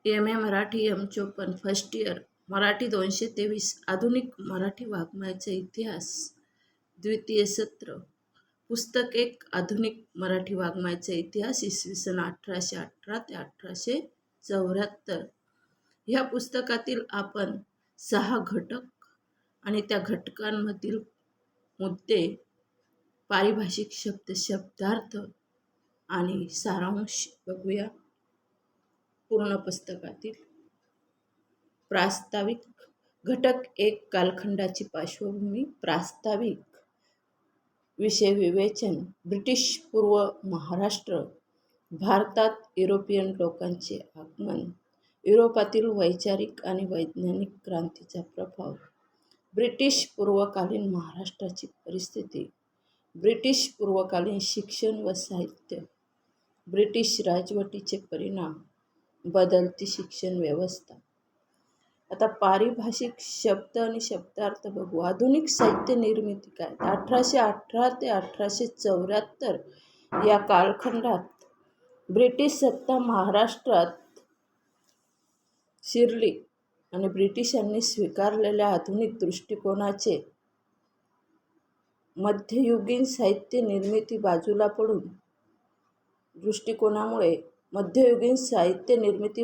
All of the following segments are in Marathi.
M A Marathi M54 first year Marathi 223 आधुनिक मराठी वाङ्मयाचा इतिहास द्वितीय सत्र पुस्तक 1 आधुनिक मराठी वाङ्मयाचा इतिहास इसवी सन 1818 ते 1874. ह्या पुस्तकातील आपण 6 घटक आणि त्या घटकांमधील मुद्दे, पारिभाषिक शब्द, शब्दार्थ आणि सारांश बघूया. पूर्ण पुस्तकातील प्रास्ताविक घटक 1 कालखंडाची पार्श्वभूमी. प्रास्ताविक विषय विवेचन. ब्रिटिश पूर्व महाराष्ट्र भारतात युरोपियन लोकांचे आगमन. युरोपातील वैचारिक आणि वैज्ञानिक क्रांतीचा प्रभाव. ब्रिटिश पूर्वकालीन महाराष्ट्राची परिस्थिती. ब्रिटिश पूर्वकालीन शिक्षण व साहित्य. ब्रिटिश राजवटीचे परिणाम. बदलती शिक्षण व्यवस्था. आता पारिभाषिक शब्द आणि शब्दार्थ बघू. आधुनिक साहित्य निर्मिती काय? 1818 ते 1874 या कालखंडात ब्रिटिश सत्ता महाराष्ट्रात शिरली आणि ब्रिटिशांनी स्वीकारलेल्या आधुनिक दृष्टिकोनाचे मध्ययुगीन साहित्य निर्मिती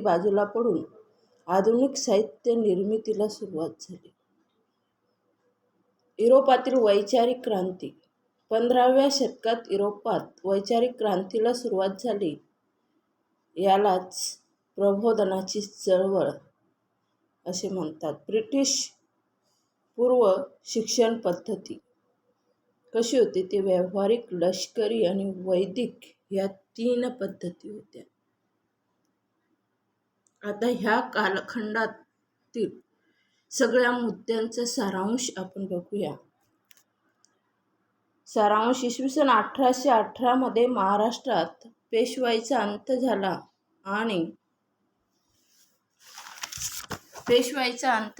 बाजूला पडून आधुनिक साहित्य निर्मितीला सुरुवात झाली. युरोपातील वैचारिक क्रांती. 15व्या शतकात युरोपात वैचारिक क्रांतीला सुरुवात झाली. यालाच प्रबोधनाची चळवळ असे म्हणतात. ब्रिटिश पूर्व शिक्षण पद्धती कशी होती? ती व्यावहारिक, लष्करी आणि वैदिक या 3 पद्धती होत्या. आता ह्या कालखंडातील सगळ्या मुद्द्यांचा सारांश आपण बघूया. सारांश. इसवी सन 1818 मध्ये महाराष्ट्रात पेशवाईचा अंत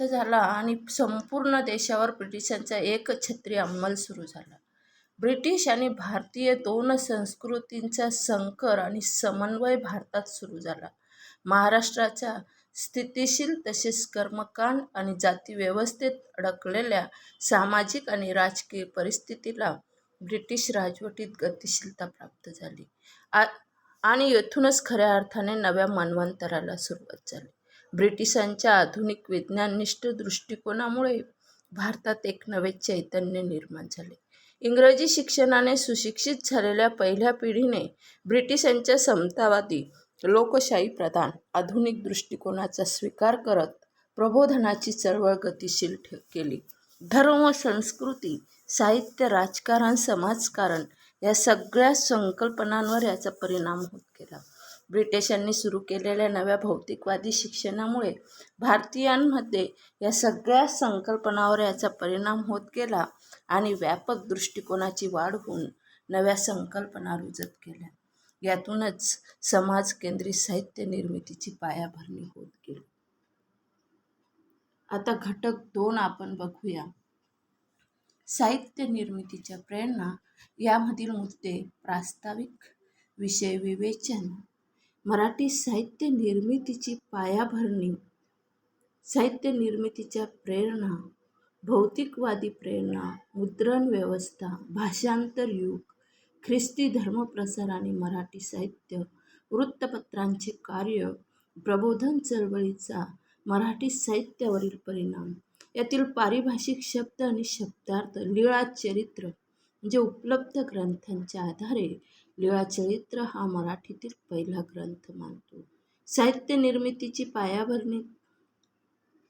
झाला आणि संपूर्ण देशावर ब्रिटिशांचा एकछत्री अंमल सुरू झाला. ब्रिटिश आणि भारतीय 2 संस्कृतींचा संकर आणि समन्वय भारतात सुरू झाला. महाराष्ट्राच्या स्थितिशील तसेच कर्मकांड आणि जातीव्यवस्थेत अडकलेल्या सामाजिक आणि राजकीय परिस्थितीला ब्रिटिश राजवटीत गतिशीलता प्राप्त झाली आणि येथूनच खऱ्या अर्थाने नव्या मन्वंतराला सुरुवात झाली. ब्रिटिशांच्या आधुनिक विज्ञाननिष्ठ दृष्टिकोनामुळे भारतात एक नवे चैतन्य निर्माण झाले. इंग्रजी शिक्षणाने सुशिक्षित झालेल्या पहिल्या पिढीने ब्रिटिशांच्या समतावादी, लोकशाही प्रधान आधुनिक दृष्टिकोनाचा स्वीकार करत प्रबोधनाची चळवळ गतिशील केली. धर्म, संस्कृती, साहित्य, राजकारण, समाजकारण या सगळ्या संकल्पनांवर याचा परिणाम होत गेला. ब्रिटिशांनी सुरू केलेल्या नव्या भौतिकवादी शिक्षणामुळे भारतीयांमध्ये या सगळ्या संकल्पनांवर याचा परिणाम होत गेला आणि व्यापक दृष्टिकोनाची वाढ होऊन नव्या संकल्पना रुजत गेल्या. यातूनच समाज केंद्रित साहित्य निर्मितीची पायाभरणी होत गेली. आता घटक 2 आपण बघूया. साहित्य निर्मितीच्या प्रेरणा. यामधील मुद्दे. प्रास्ताविक विषय विवेचन. मराठी साहित्य निर्मितीची पायाभरणी. साहित्य निर्मितीच्या प्रेरणा. भौतिकवादी प्रेरणा. मुद्रण व्यवस्था. भाषांतर युग. ख्रिस्ती धर्मप्रसार आणि मराठी साहित्य. वृत्तपत्रांचे कार्य. प्रबोधन चळवळीचा मराठी साहित्यावरील परिणाम. यातील पारिभाषिक शब्द आणि शब्दार्थ. लीळाचरित्र म्हणजे उपलब्ध ग्रंथांच्या आधारे लीळाचरित्र हा मराठीतील पहिला ग्रंथ मानतो. साहित्य निर्मितीची पायाभरणी.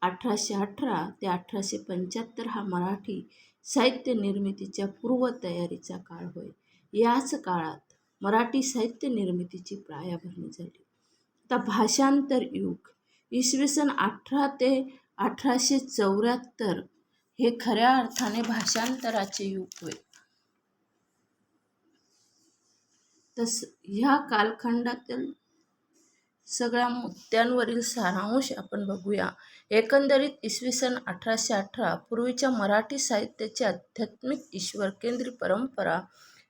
1818 ते 1875 हा मराठी साहित्य निर्मितीच्या पूर्वतयारीचा काळ होय. याच काळात मराठी साहित्य निर्मितीची पायाभरणी झाली. आता भाषांतर युग. इसवी सन 18 ते 1874 हे खऱ्या अर्थाने भाषांतराचे युग होय. ह्या कालखंडातील सगळ्या मुद्द्यांवरील सारांश आपण बघूया. एकंदरीत इसवी सन 1818 पूर्वीच्या मराठी साहित्याची आध्यात्मिक ईश्वरकेंद्री परंपरा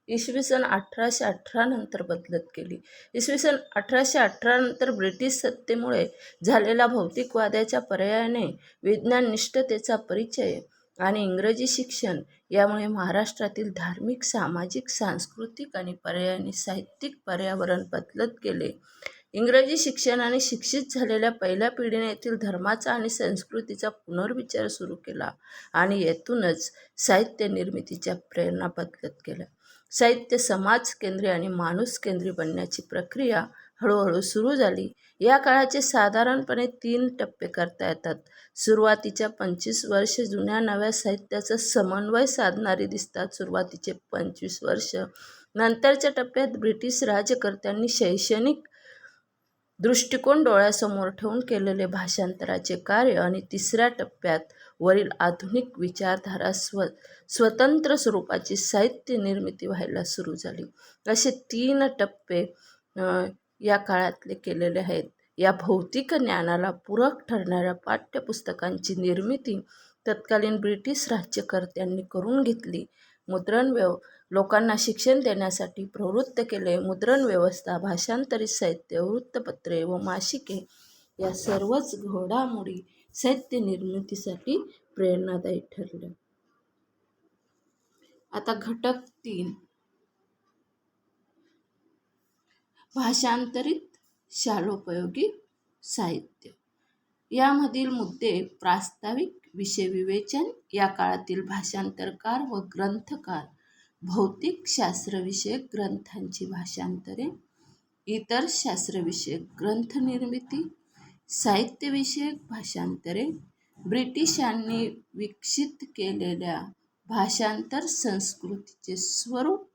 इसवी सन 1818 नंतर बदलत गेली. इसवी सन 1818 नंतर ब्रिटिश सत्तेमुळे झालेल्या भौतिकवादाच्या पर्यायाने विज्ञाननिष्ठतेचा परिचय आणि इंग्रजी शिक्षण यामुळे महाराष्ट्रातील धार्मिक, सामाजिक, सांस्कृतिक आणि पर्यायाने साहित्यिक पर्यावरण बदलत गेले. इंग्रजी शिक्षणाने शिक्षित झालेल्या पहिल्या पिढीने येथील धर्माचा आणि संस्कृतीचा पुनर्विचार सुरू केला आणि येथूनच साहित्य निर्मितीच्या प्रेरणा बदलत गेल्या. साहित्य समाज केंद्री आणि माणूस केंद्री बनण्याची प्रक्रिया हळूहळू सुरू झाली. या काळाचे साधारणपणे 3 टप्पे करता येतात. सुरुवातीच्या 25 वर्षे जुन्या नव्या साहित्याचा समन्वय साधणारी दिसतात. सुरुवातीचे 25 वर्ष नंतरच्या टप्प्यात ब्रिटिश राज्यकर्त्यांनी शैक्षणिक दृष्टिकोन डोळ्यासमोर ठेवून केलेले भाषांतराचे कार्य आणि तिसऱ्या टप्प्यात वरील आधुनिक विचारधारा स्वतंत्र स्वरूपाची साहित्य निर्मिती व्हायला सुरू झाली. असे 3 टप्पे या काळातले केलेले आहेत. या भौतिक ज्ञानाला पूरक ठरणाऱ्या पाठ्यपुस्तकांची निर्मिती तत्कालीन ब्रिटिश राज्यकर्त्यांनी करून घेतली. लोकांना शिक्षण देण्यासाठी प्रवृत्त केले. मुद्रण व्यवस्था, भाषांतरित साहित्य, वृत्तपत्रे व मासिके या सर्वच घडामोडी साहित्य निर्मितीसाठी प्रेरणादायी ठरल्या. आता घटक 3, भाषांतरित शालोपयोगी साहित्य. यामधील मुद्दे: प्रास्ताविक, विषयविवेचन, या काळातील भाषांतरकार व ग्रंथकार, भौतिक शास्त्रविषयक ग्रंथांची भाषांतरे, इतर शास्त्रविषयक ग्रंथनिर्मिती, साहित्यविषयक भाषांतरे, ब्रिटिशांनी विकसित केलेल्या भाषांतर संस्कृतीचे स्वरूप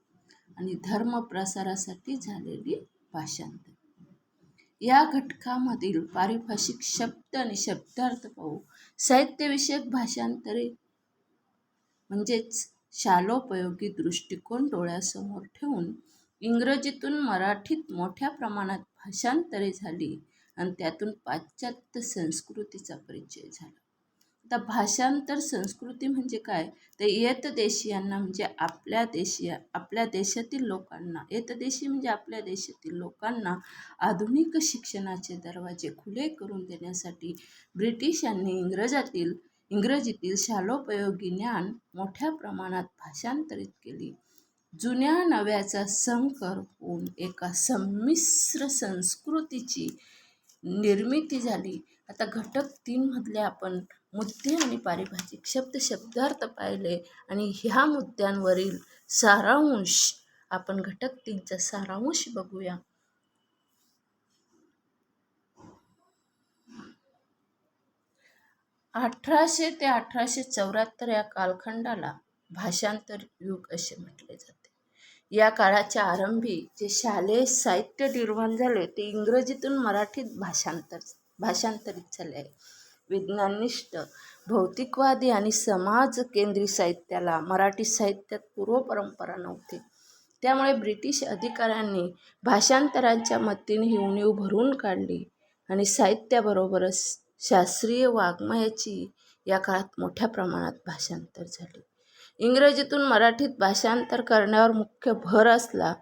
आणि धर्मप्रसारासाठी झालेली भाषांतरे. या घटकामधील पारिभाषिक शब्द आणि शब्दार्थ पाहू. साहित्यविषयक भाषांतरे म्हणजेच शालोपयोगी दृष्टिकोन डोळ्यासमोर ठेवून इंग्रजीतून मराठीत मोठ्या प्रमाणात भाषांतरे झाली आणि त्यातून पाश्चात्य संस्कृतीचा परिचय झाला. आता भाषांतर संस्कृती म्हणजे काय? तर येतदेशीयांना म्हणजे आपल्या देशातील लोकांना, येतदेशी म्हणजे आपल्या देशातील लोकांना आधुनिक शिक्षणाचे दरवाजे खुले करून देण्यासाठी ब्रिटिशांनी इंग्रजीतील शालोपयोगी ज्ञान मोठ्या प्रमाणात भाषांतरित केली. जुन्या नव्याचा संकर होऊन एका संमिश्र संस्कृतीची निर्मिती झाली. आता घटक 3 मधले आपण मुद्दे आणि पारिभाषिक शब्दार्थ पाहिले आणि ह्या मुद्द्यांवरील सारांश आपण घटक 3चा सारांश बघूया. '1800 ते 1874 या कालखंडाला भाषांतर युग असे म्हटले जाते. या काळाच्या आरंभी जे शालेय साहित्य निर्माण झाले ते इंग्रजीतून मराठीत भाषांतरित झाले आहे. विज्ञाननिष्ठ, भौतिकवादी आणि समाजकेंद्री साहित्याला मराठी साहित्यात पूर्वपरंपरा नव्हती. त्यामुळे ब्रिटिश अधिकाऱ्यांनी भाषांतरांच्या मदतीने ही उणीव भरून काढली आणि साहित्याबरोबरच शास्त्रीय वाङ्मयाची या काळात मोठ्या प्रमाणात भाषांतर झाले. इंग्रजीतून मराठीत भाषांतर करण्यावर मुख्य भर असला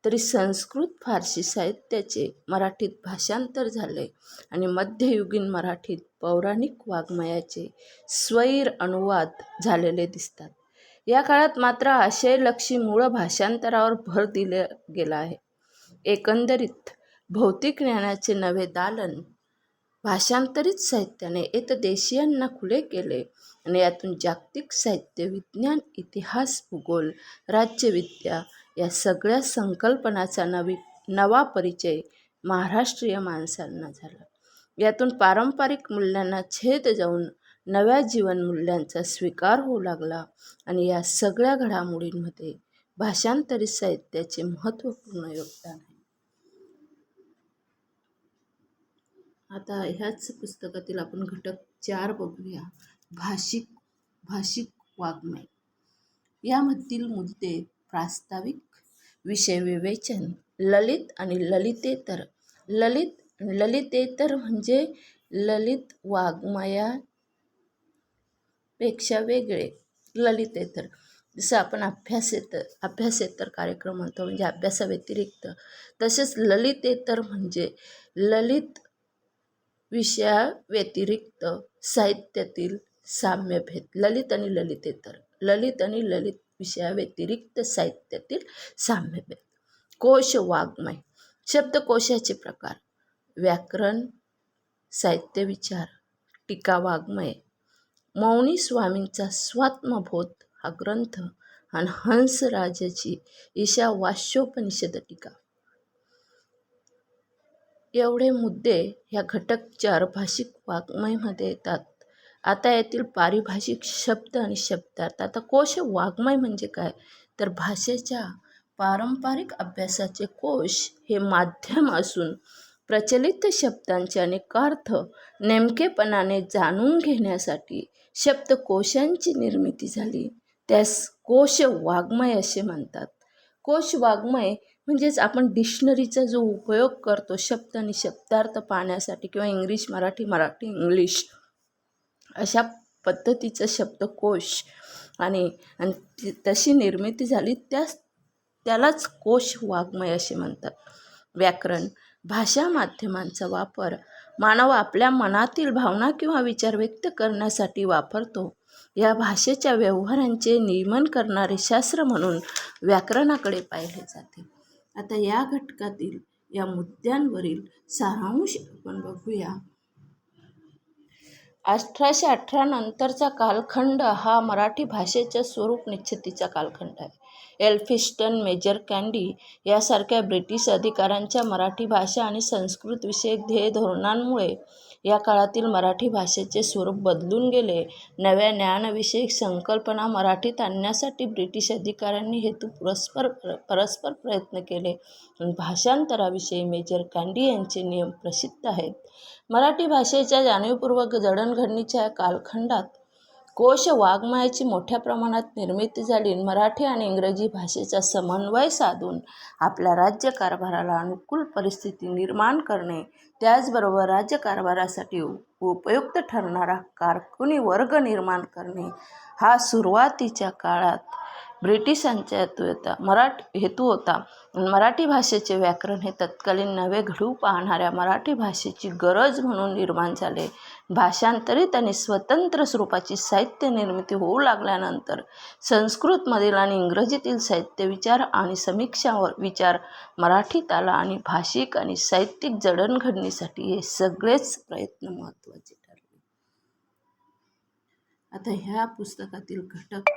तरी संस्कृत फारसी साहित्याचे मराठीत भाषांतर झाले आणि मध्ययुगीन मराठीत पौराणिक वाङ्मयाचे स्वैर अनुवाद झालेले दिसतात. या काळात मात्र आशयलक्षी मूळ भाषांतरावर भर दिला गेला आहे. एकंदरीत भौतिक ज्ञानाचे नवे दालन भाषांतरित साहित्याने येतदेशीयांना खुले केले आणि यातून जागतिक साहित्य, विज्ञान, इतिहास, भूगोल, राज्यविद्या या सगळ्या संकल्पनाचा नवा परिचय महाराष्ट्रीय माणसांना झाला. यातून पारंपरिक मूल्यांना छेद जाऊन नव्या जीवनमूल्यांचा स्वीकार होऊ लागला आणि या सगळ्या घडामोडींमध्ये भाषांतरित साहित्याचे महत्त्वपूर्ण योगदान आहे. आता ह्याच पुस्तकातील आपण घटक 4 बघूया. भाषिक वाङ्मय. यामधील मुद्दे: प्रास्ताविक, विषयविवेचन, ललित आणि ललितेतर. ललितेतर म्हणजे ललित वाङ्मयापेक्षा वेगळे. ललितेतर जसं आपण अभ्यासेतर कार्यक्रम म्हणतो, म्हणजे अभ्यासाव्यतिरिक्त. तसेच ललितेतर म्हणजे ललित विषयाव्यतिरिक्त साहित्यातील साम्यभेद. ललित आणि ललित विषयाव्यतिरिक्त साहित्यातील साम्यभेद. कोश वाङ्मय. शब्दकोशाचे प्रकार: व्याकरण, साहित्यविचार, टीका वाङ्मय. मौनी स्वामींचा स्वात्मबोध हा ग्रंथ आणि हंसराजाची ईशावास्योपनिषद टीका. एवढे मुद्दे ह्या घटक 4 भाषिक वाङ्मयमध्ये येतात. आता यातील पारिभाषिक शब्द आणि शब्दार्थ. आता कोश वाङ्मय म्हणजे काय, तर भाषेच्या पारंपरिक अभ्यासाचे कोश हे माध्यम असून प्रचलित शब्दांचे अनेकार्थ नेमकेपणाने जाणून घेण्यासाठी शब्दकोशांची निर्मिती झाली. त्यास कोश वाङ्मय असे म्हणतात. कोश वाङ्मय म्हणजेच आपण डिक्शनरीचा जो उपयोग करतो शब्द आणि शब्दार्थ पाहण्यासाठी, किंवा इंग्लिश मराठी, मराठी इंग्लिश अशा पद्धतीचं शब्दकोश आणि तशी निर्मिती झाली, त्यालाच कोश वाङ्मय असे म्हणतात. व्याकरण. भाषा माध्यमांचा वापर मानव आपल्या मनातील भावना किंवा विचार व्यक्त करण्यासाठी वापरतो. या भाषेच्या व्यवहारांचे नियमन करणारे शास्त्र म्हणून व्याकरणाकडे पाहिले जाते. आता या घटकातील या मुद्द्यांवरील सारांश आपण बघूया. 1818 नंतरचा कालखंड हा मराठी भाषेच्या स्वरूप निश्चितीचा कालखंड आहे. एल्फिन्स्टन, मेजर कँडी यासारख्या ब्रिटिश अधिकाऱ्यांच्या मराठी भाषा आणि संस्कृत विषयक ध्येय धोरणांमुळे या काळातील मराठी भाषेचे स्वरूप बदलून गेले. नव्या ज्ञानविषयक संकल्पना मराठीत आणण्यासाठी ब्रिटिश अधिकाऱ्यांनी परस्पर प्रयत्न केले. भाषांतराविषयी मेजर कँडी यांचे नियम प्रसिद्ध आहेत. मराठी भाषेच्या जाणीवपूर्वक जडणघडणीच्या कालखंडात कोश वाङ्मयाची मोठ्या प्रमाणात निर्मिती झाली. मराठी आणि इंग्रजी भाषेचा समन्वय साधून आपल्या राज्यकारभाराला अनुकूल परिस्थिती निर्माण करणे, त्याचबरोबर राज्यकारभारासाठी उपयुक्त ठरणारा कारकुनी वर्ग निर्माण करणे हा सुरुवातीच्या काळात ब्रिटिशांचा हेतू होता. मराठी भाषेचे व्याकरण हे तत्कालीन नवे घडू पाहणाऱ्या मराठी भाषेची गरज म्हणून निर्माण झाले. भाषांतरित आणि स्वतंत्र स्वरूपाची साहित्य निर्मिती होऊ लागल्यानंतर संस्कृतमधील आणि इंग्रजीतील साहित्य विचार आणि समीक्षा विचार मराठीत आला आणि भाषिक आणि साहित्यिक जडणघडणीसाठी हे सगळेच प्रयत्न महत्त्वाचे ठरले. आता ह्या पुस्तकातील घटक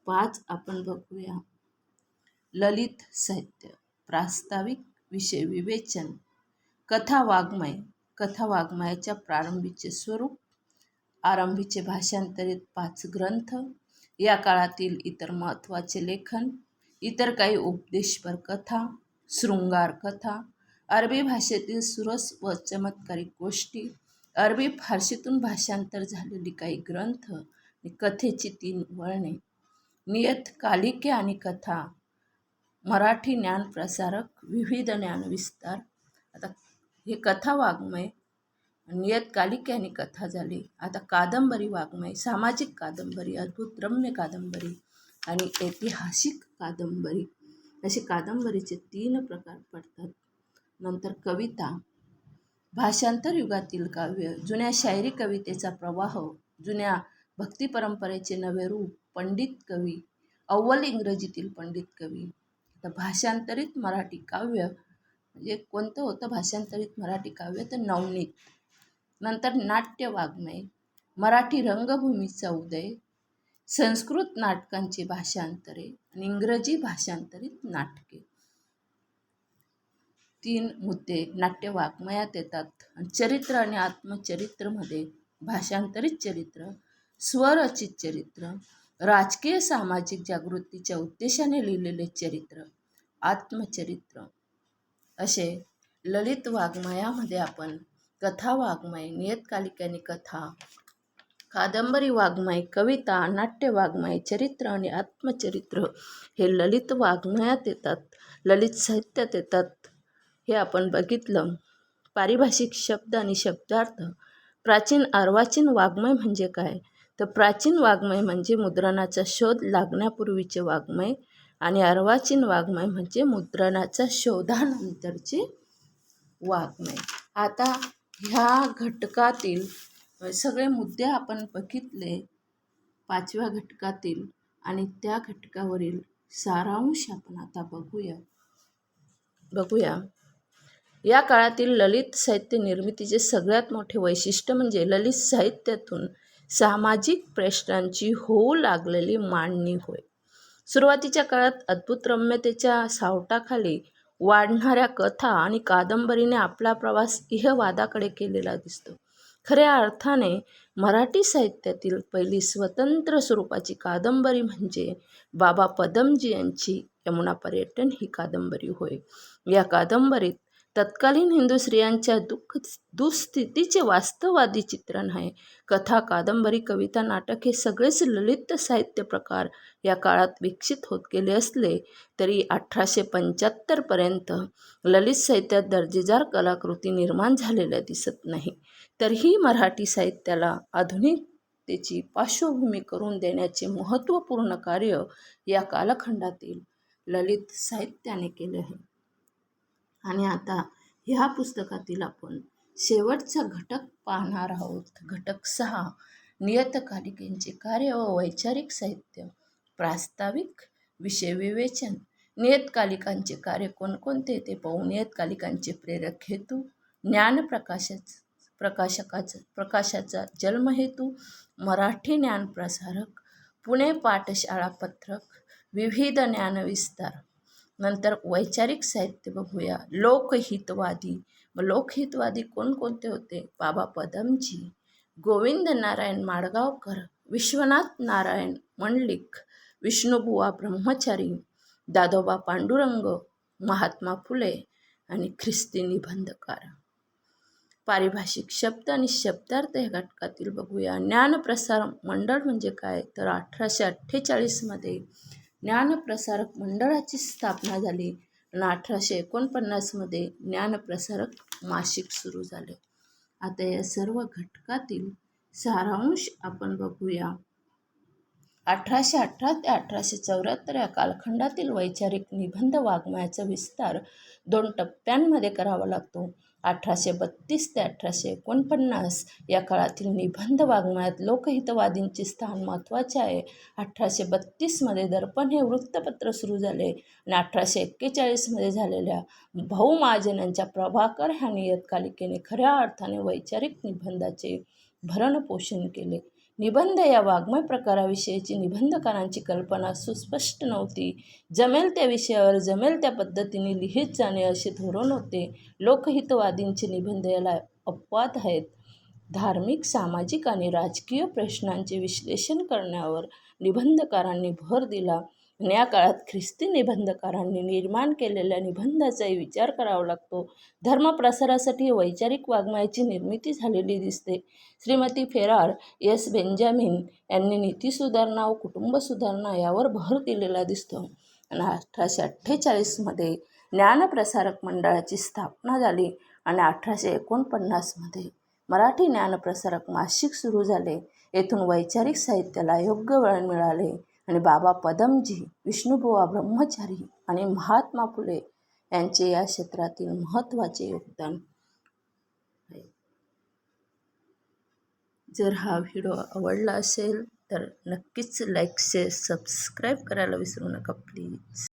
5 आपण बघूया. ललित साहित्य. प्रास्ताविक, विषय विवेचन. कथा वाङ्मय. कथा वाङ्मयाच्या प्रारंभीचे स्वरूप. आरंभीचे भाषांतरित 5 ग्रंथ. या काळातील इतर महत्त्वाचे लेखन. इतर काही उपदेशपर कथा, शृंगार कथा, अरबी भाषेतील सुरस व चमत्कारिक गोष्टी, अरबी फारसीतून भाषांतर झालेली काही ग्रंथ, कथेची 3 वळणे, नियतकालिके आणि कथा, मराठी ज्ञानप्रसारक, विविध ज्ञानविस्तार. आता हे कथा वाङ्मय, नियतकालिके आणि कथा झाली. आता कादंबरी वाङ्मय, सामाजिक कादंबरी, अद्भुत रम्य कादंबरी आणि ऐतिहासिक कादंबरी असे कादंबरीचे 3 प्रकार पडतात. नंतर कविता. भाषांतर युगातील काव्य, जुन्या शायरी कवितेचा प्रवाह, जुन्या भक्ती परंपरेचे नवे रूप, पंडित कवी, अव्वल इंग्रजीतील पंडित कवी. तर भाषांतरित मराठी काव्य म्हणजे कोणतं होतं भाषांतरित मराठी काव्य, तर नवनीत. नंतर नाट्य वाङ्मय, मराठी रंगभूमीचा उदय, संस्कृत नाटकांची भाषांतरे आणि इंग्रजी भाषांतरित नाटके. 3 मुद्दे नाट्य वाङ्मयात येतात. चरित्र आणि आत्मचरित्रमध्ये भाषांतरित चरित्र, स्वरचित चरित्र, राजकीय सामाजिक जागृतीच्या उद्देशाने लिहिलेले चरित्र, आत्मचरित्र असे ललित वाङ्मयामध्ये आपण कथा वाङ्मय, नियतकालिके आणि कथा, कादंबरी वाङ्मय, कविता, नाट्य वाङ्मय, चरित्र आणि आत्मचरित्र हे ललित वाङ्मयात येतात, ललित साहित्यात येतात. हे आपण बघितलं. पारिभाषिक शब्द आणि शब्दार्थ. प्राचीन अर्वाचीन वाङ्मय म्हणजे काय, तर प्राचीन वाङ्मय म्हणजे मुद्रणाचा शोध लागण्यापूर्वीचे वाङ्मय आणि अर्वाचीन वाङ्मय म्हणजे मुद्रणाचा शोधानंतरचे वाङ्मय. आता ह्या घटकातील सगळे मुद्दे आपण बघितले 5व्या घटकातील आणि त्या घटकावरील सारांश आपण आता बघूया. या काळातील ललित साहित्य निर्मितीचे सगळ्यात मोठे वैशिष्ट्य म्हणजे ललित साहित्यातून सामाजिक प्रश्नांची होऊ लागलेली मांडणी होय. सुरुवातीच्या काळात अद्भुत रम्यतेच्या सावटाखाली वाढणाऱ्या कथा आणि कादंबरीने आपला प्रवास इहवादाकडे केलेला दिसतो. खऱ्या अर्थाने मराठी साहित्यातील पहिली स्वतंत्र स्वरूपाची कादंबरी म्हणजे बाबा पदमजी यांची यमुना पर्यटन ही कादंबरी होय. या कादंबरीत तत्कालीन हिंदू स्त्रियांच्या दुःस्थितीचे वास्तववादी चित्रण आहे. कथा, कादंबरी, कविता, नाटक हे सगळेच ललित साहित्य प्रकार या काळात विकसित होत गेले असले तरी 1875पर्यंत ललित साहित्यात दर्जेदार कलाकृती निर्माण झालेल्या दिसत नाही. तरीही मराठी साहित्याला आधुनिकतेची पार्श्वभूमी करून देण्याचे महत्त्वपूर्ण कार्य या कालखंडातील ललित साहित्याने केले आहे. आणि आता ह्या पुस्तकातील आपण शेवटचा घटक पाहणार आहोत. घटक 6 नियतकालिकांचे कार्य व वैचारिक साहित्य. प्रास्ताविक विषय विवेचन. नियतकालिकांचे कार्य कोणकोणते ते पाहू. नियतकालिकांचे प्रेरक हेतू. ज्ञान प्रकाशाचा जन्महेतू. मराठी ज्ञानप्रसारक. पुणे पाठशाळा पत्रक. विविध ज्ञानविस्तार. नंतर वैचारिक साहित्य बघूया. लोकहितवादी. लोकहितवादी कोणकोणते होते? बाबा पदमजी, गोविंद नारायण माडगावकर, विश्वनाथ नारायण मंडलिक, विष्णुबुवा ब्रह्मचारी, दादोबा पांडुरंग, महात्मा फुले आणि ख्रिस्ती निबंधकार. पारिभाषिक शब्द आणि शब्दार्थ या घटकातील बघूया. ज्ञानप्रसार मंडळ म्हणजे काय? तर 1848मध्ये ज्ञानप्रसारक मंडळाची स्थापना झाली आणि 1849मध्ये ज्ञानप्रसारक मासिक सुरू झाले. आता या सर्व घटकातील सारांश आपण बघूया. 1818 ते 1874 या कालखंडातील वैचारिक निबंध वाङ्मयाचा विस्तार 2 टप्प्यांमध्ये करावा लागतो. 1832 ते 1849 या काळातील निबंध वाङ्मयात लोकहितवादींचे स्थान महत्त्वाचे आहे. 1832मध्ये दर्पण हे वृत्तपत्र सुरू झाले आणि 1841मध्ये झालेल्या भाऊ महाजनांच्या प्रभाकर ह्या नियतकालिकेने खऱ्या अर्थाने वैचारिक निबंधाचे भरणपोषण केले. निबंध या वाङ्मय प्रकाराविषयीची निबंधकारांची कल्पना सुस्पष्ट नव्हती. जमेल त्या विषयावर जमेल त्या पद्धतीने लिहित जाणे असे धोरण होते. लोकहितवादींचे निबंध याला अपवाद आहेत. धार्मिक, सामाजिक आणि राजकीय प्रश्नांचे विश्लेषण करण्यावर निबंधकारांनी भर दिला आणि या काळात ख्रिस्ती निबंधकारांनी निर्माण केलेल्या निबंधाचाही विचार करावा लागतो. धर्मप्रसारासाठी वैचारिक वाङ्मयाची निर्मिती झालेली दिसते. श्रीमती फेरार एस बेंजामिन यांनी नीतिसुधारणा व कुटुंब सुधारणा यावर भर दिलेला दिसतो आणि 1848मध्ये ज्ञानप्रसारक मंडळाची स्थापना झाली आणि 1849मध्ये मराठी ज्ञानप्रसारक मासिक सुरू झाले. येथून वैचारिक साहित्याला योग्य वळण मिळाले आणि बाबा पदमजी, विष्णुबुवा ब्रह्मचारी आणि महात्मा फुले यांचे या क्षेत्रातील महत्त्वाचे योगदान आहे. जर हा व्हिडिओ आवडला असेल तर नक्कीच लाईक, शेअर, सबस्क्राईब करायला विसरू नका प्लीज.